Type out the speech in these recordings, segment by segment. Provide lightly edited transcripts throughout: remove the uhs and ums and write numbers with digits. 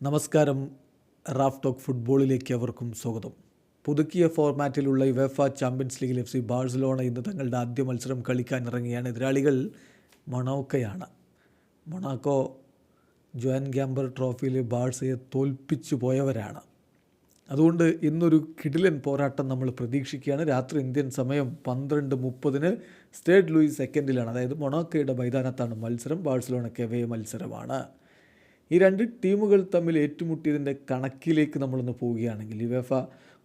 നമസ്കാരം. Raf talk ഫുട്ബോളിലേക്ക് അവർക്കും സ്വാഗതം. പുതുക്കിയ ഫോർമാറ്റിലുള്ള യുവേഫ ചാമ്പ്യൻസ് ലീഗിൽ FC ബാഴ്സലോണ ഇന്ന് തങ്ങളുടെ ആദ്യ മത്സരം കളിക്കാനിറങ്ങിയാണ്. എതിരാളികൾ മൊണോക്കയാണ്. മൊണാക്കോ ജോൻ ഗാംബർ ട്രോഫിയിൽ ബാഴ്സയെ തോൽപ്പിച്ചു പോയവരാണ്. അതുകൊണ്ട് ഇന്നൊരു കിടിലൻ പോരാട്ടം നമ്മൾ പ്രതീക്ഷിക്കുകയാണ്. രാത്രി ഇന്ത്യൻ സമയം 12:30 സ്റ്റേഡ് ലൂയിസ് സെക്കൻഡിലാണ്, അതായത് മൊണാക്കോയുടെ മൈതാനത്താണ് മത്സരം. ബാഴ്സലോണയ്ക്ക് അവേ മത്സരമാണ്. ഈ രണ്ട് ടീമുകൾ തമ്മിൽ ഏറ്റുമുട്ടിയതിൻ്റെ കണക്കിലേക്ക് നമ്മളൊന്ന് പോവുകയാണെങ്കിൽ യുവേഫ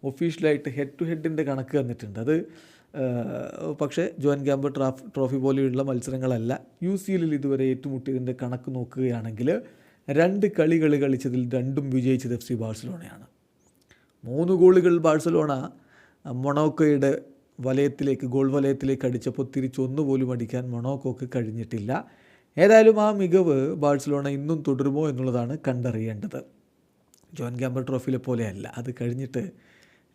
ഒഫീഷ്യലായിട്ട് ഹെഡ് ടു ഹെഡിൻ്റെ കണക്ക് തന്നിട്ടുണ്ട്. അത് പക്ഷേ ജോൻ ഗാംബർ ട്രോഫി പോലെയുള്ള മത്സരങ്ങളല്ല. UCL ഇതുവരെ ഏറ്റുമുട്ടിയതിൻ്റെ കണക്ക് നോക്കുകയാണെങ്കിൽ 2 കളികൾ കളിച്ചതിൽ 2ഉം വിജയിച്ചത് FC ബാഴ്സലോണയാണ്. 3 ഗോളുകൾ ബാഴ്സലോണ മൊണോക്കോയുടെ ഗോൾ വലയത്തിലേക്ക് അടിച്ചപ്പോൾ തിരിച്ചൊന്നു പോലും അടിക്കാൻ മൊണോക്കോക്ക് കഴിഞ്ഞിട്ടില്ല. ഏതായാലും ആ മികവ് ബാഴ്സലോണ ഇന്നും തുടരുമോ എന്നുള്ളതാണ് കണ്ടറിയേണ്ടത്. ജോൻ ഗാംബർ ട്രോഫിയിലെ പോലെയല്ല. അത് കഴിഞ്ഞിട്ട്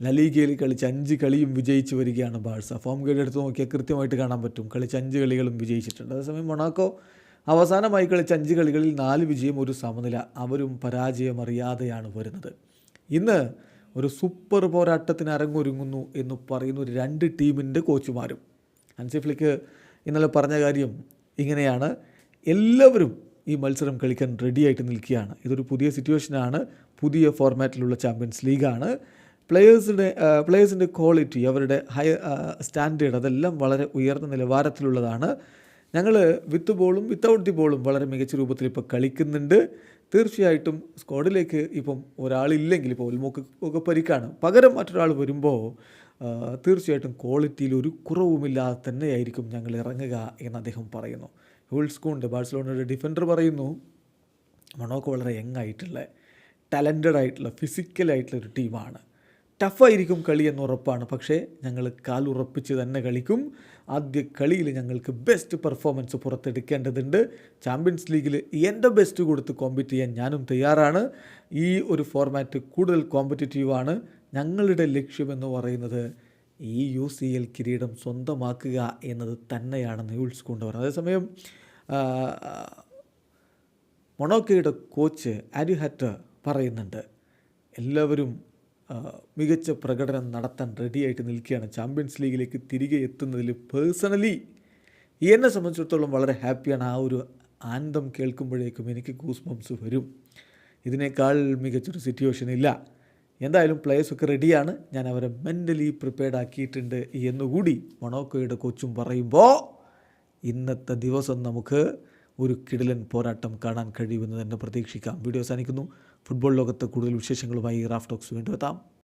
ലലീഗയിൽ കളിച്ച് 5 കളിയും വിജയിച്ച് വരികയാണ് ബാഴ്സ. ഫോം ഗേഡ് എടുത്ത് നോക്കിയാൽ കൃത്യമായിട്ട് കാണാൻ പറ്റും. കളിച്ച് 5 കളികളും വിജയിച്ചിട്ടുണ്ട്. അതേസമയം മൊണാക്കോ അവസാനമായി കളിച്ച 5 കളികളിൽ 4 വിജയം, 1 സമനില. അവരും പരാജയമറിയാതെയാണ് വരുന്നത്. ഇന്ന് ഒരു സൂപ്പർ പോരാട്ടത്തിന് അരങ്ങൊരുങ്ങുന്നു എന്ന് പറയുന്ന ഒരു 2 ടീമിൻ്റെ കോച്ചുമാരും. ഹൻസി ഫ്ലിക്ക് ഇന്നലെ പറഞ്ഞ കാര്യം ഇങ്ങനെയാണ്: എല്ലാവരും ഈ മത്സരം കളിക്കാൻ റെഡിയായിട്ട് നിൽക്കുകയാണ്. ഇതൊരു പുതിയ സിറ്റുവേഷനാണ്, പുതിയ ഫോർമാറ്റിലുള്ള ചാമ്പ്യൻസ് ലീഗാണ്. പ്ലേയേഴ്സിൻ്റെ ക്വാളിറ്റി, അവരുടെ ഹൈ സ്റ്റാൻഡേർഡ്, അതെല്ലാം വളരെ ഉയർന്ന നിലവാരത്തിലുള്ളതാണ്. ഞങ്ങൾ വിത്ത് ബോളും വിത്തൗട്ട് ദി ബോളും വളരെ മികച്ച രൂപത്തിൽ ഇപ്പോൾ കളിക്കുന്നുണ്ട്. തീർച്ചയായിട്ടും സ്ക്വാഡിലേക്ക് ഇപ്പം ഒരാളില്ലെങ്കിൽ, ഇപ്പോൾ ഒക്കെ പരിക്കാണ്, പകരം മറ്റൊരാൾ വരുമ്പോൾ തീർച്ചയായിട്ടും ക്വാളിറ്റിയിൽ ഒരു കുറവുമില്ലാതെ തന്നെയായിരിക്കും ഞങ്ങൾ ഇറങ്ങുക എന്ന് അദ്ദേഹം പറയുന്നു. ഹുൾസ്കൂണ്ട്, ബാഴ്സലോണയുടെ ഡിഫൻഡർ, പറയുന്നു മൊണോക്കോ വളരെ യങ്ങായിട്ടുള്ള, ടാലൻറ്റഡ് ആയിട്ടുള്ള, ഫിസിക്കലായിട്ടുള്ള ഒരു ടീമാണ്. ടഫായിരിക്കും കളി എന്നുറപ്പാണ്. പക്ഷേ ഞങ്ങൾ കാലുറപ്പിച്ച് തന്നെ കളിക്കും. ആദ്യ കളിയിൽ ഞങ്ങൾക്ക് ബെസ്റ്റ് പെർഫോമൻസ് പുറത്തെടുക്കേണ്ടതുണ്ട്. ചാമ്പ്യൻസ് ലീഗിൽ എൻ്റെ ബെസ്റ്റ് കൊടുത്ത് കോമ്പറ്റ് ചെയ്യാൻ ഞാനും തയ്യാറാണ്. ഈ ഒരു ഫോർമാറ്റ് കൂടുതൽ കോമ്പറ്റീറ്റീവാണ്. ഞങ്ങളുടെ ലക്ഷ്യമെന്ന് പറയുന്നത് ഈ UCL കിരീടം സ്വന്തമാക്കുക എന്നത് തന്നെയാണെന്ന് ഹുൾസ്കൂണ്ട് പറയുന്നത്. അതേസമയം മൊണോക്കോയുടെ കോച്ച് ആരിഹാറ്റ് പറയുന്നുണ്ട്, എല്ലാവരും മികച്ച പ്രകടനം നടത്താൻ റെഡിയായിട്ട് നിൽക്കുകയാണ്. ചാമ്പ്യൻസ് ലീഗിലേക്ക് തിരികെ എത്തുന്നതിൽ പേഴ്സണലി എന്നെ സംബന്ധിച്ചിടത്തോളം വളരെ ഹാപ്പിയാണ്. ആ ഒരു ആനന്ദം കേൾക്കുമ്പോഴേക്കും എനിക്ക് ഗൂസ് ബംസ് വരും. ഇതിനേക്കാൾ മികച്ചൊരു സിറ്റുവേഷൻ ഇല്ല. എന്തായാലും പ്ലേയേഴ്സൊക്കെ റെഡിയാണ്. ഞാൻ അവരെ മെൻ്റലി പ്രിപ്പയർഡ് ആക്കിയിട്ടുണ്ട് എന്നുകൂടി മൊണോക്കോയുടെ കോച്ചും പറയുമ്പോൾ ഇന്നത്തെ ദിവസം നമുക്ക് ഒരു കിടിലൻ പോരാട്ടം കാണാൻ കഴിയുമെന്ന് തന്നെ പ്രതീക്ഷിക്കാം. വീഡിയോ അവസാനിക്കുന്നു. ഫുട്ബോൾ ലോകത്ത് കൂടുതൽ വിശേഷങ്ങളുമായി റാഫ് ടോക്സ് വീണ്ടും എത്താം.